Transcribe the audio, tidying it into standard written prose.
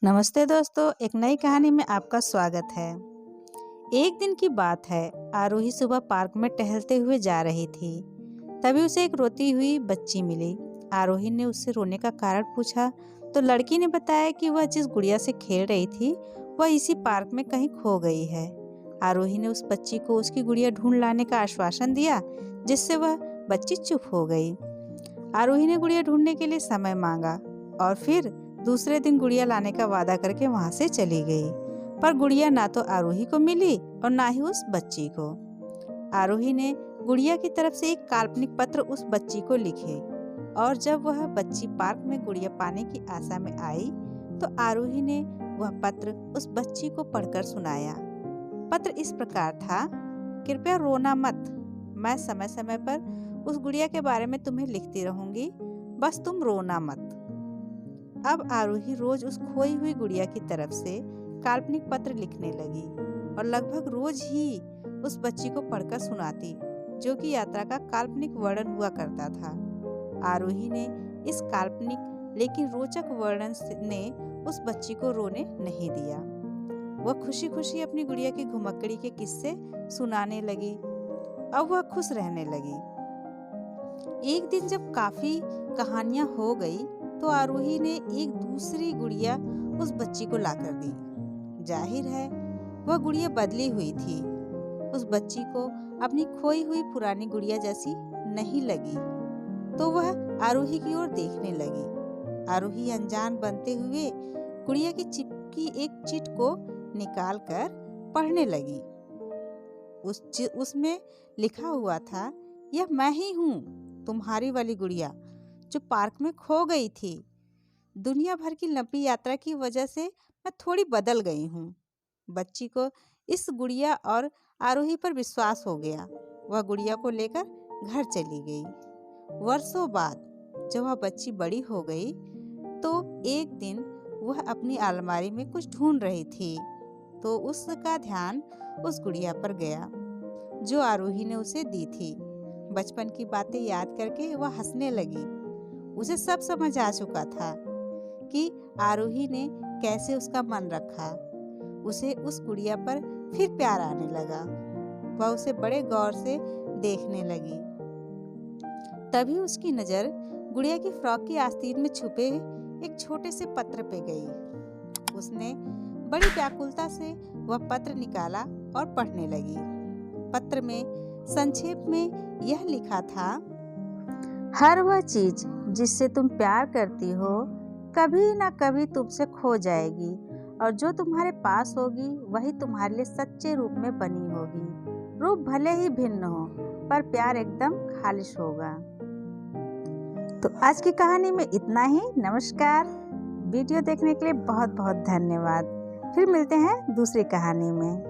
नमस्ते दोस्तों, एक नई कहानी में आपका स्वागत है। एक दिन की बात है, आरोही सुबह पार्क में टहलते हुए जा रही थी। तभी उसे एक रोती हुई बच्ची मिली। आरोही ने उससे रोने का कारण पूछा तो लड़की ने बताया कि वह जिस गुड़िया से खेल रही थी वह इसी पार्क में कहीं खो गई है। आरोही ने उस बच्ची को उसकी गुड़िया ढूंढ लाने का आश्वासन दिया, जिससे वह बच्ची चुप हो गई। आरोही ने गुड़िया ढूंढने के लिए समय मांगा और फिर दूसरे दिन गुड़िया लाने का वादा करके वहां से चली गई। पर गुड़िया ना तो आरोही को मिली और ना ही उस बच्ची को। आरोही ने गुड़िया की तरफ से एक काल्पनिक पत्र उस बच्ची को लिखे और जब वह बच्ची पार्क में गुड़िया पाने की आशा में आई तो आरोही ने वह पत्र उस बच्ची को पढ़कर सुनाया। पत्र इस प्रकार था, कृपया रोना मत, मैं समय समय पर उस गुड़िया के बारे में तुम्हें लिखती रहूंगी, बस तुम रोना मत। अब आरोही रोज उस खोई हुई गुड़िया की तरफ से काल्पनिक पत्र लिखने लगी और लगभग रोज ही उस बच्ची को पढ़कर सुनाती, जो कि यात्रा का काल्पनिक वर्णन हुआ करता था। आरोही ने इस काल्पनिक लेकिन रोचक वर्णन ने उस बच्ची को रोने नहीं दिया। वह खुशी खुशी अपनी गुड़िया की घुमक्कड़ी के किस्से सुनाने लगी। अब वह खुश रहने लगी। एक दिन जब काफी कहानियां हो गई तो आरोही ने एक दूसरी गुड़िया उस बच्ची को लाकर दी। जाहिर है वह गुड़िया बदली हुई थी। उस बच्ची को अपनी खोई हुई पुरानी गुड़िया जैसी नहीं लगी तो वह आरोही की ओर देखने लगी। आरोही अनजान बनते हुए गुड़िया की चिपकी एक चिट को निकाल कर पढ़ने लगी। उसमें लिखा हुआ था, यह मैं ही हूँ, तुम्हारी वाली गुड़िया जो पार्क में खो गई थी। दुनिया भर की लंबी यात्रा की वजह से मैं थोड़ी बदल गई हूँ। बच्ची को इस गुड़िया और आरोही पर विश्वास हो गया। वह गुड़िया को लेकर घर चली गई। वर्षों बाद जब वह बच्ची बड़ी हो गई तो एक दिन वह अपनी अलमारी में कुछ ढूंढ रही थी तो उसका ध्यान उस गुड़िया पर गया जो आरोही ने उसे दी थी। बचपन की बातें याद करके वह हंसने लगी। उसे सब समझ आ चुका था कि आरोही ने कैसे उसका मन रखा। उसे उस गुड़िया पर फिर प्यार आने लगा। वह उसे बड़े गौर से देखने लगी। तभी उसकी नजर गुड़िया की फ्रॉक की आस्तीन में छुपे एक छोटे से पत्र पे गई। उसने बड़ी व्याकुलता से वह पत्र निकाला और पढ़ने लगी। पत्र में संक्षेप में यह लिखा था, हर वह चीज जिससे तुम प्यार करती हो कभी ना कभी तुमसे खो जाएगी और जो तुम्हारे पास होगी वही तुम्हारे लिए सच्चे रूप में बनी होगी। रूप भले ही भिन्न हो पर प्यार एकदम खालिश होगा। तो आज की कहानी में इतना ही। नमस्कार। वीडियो देखने के लिए बहुत बहुत धन्यवाद। फिर मिलते हैं दूसरी कहानी में।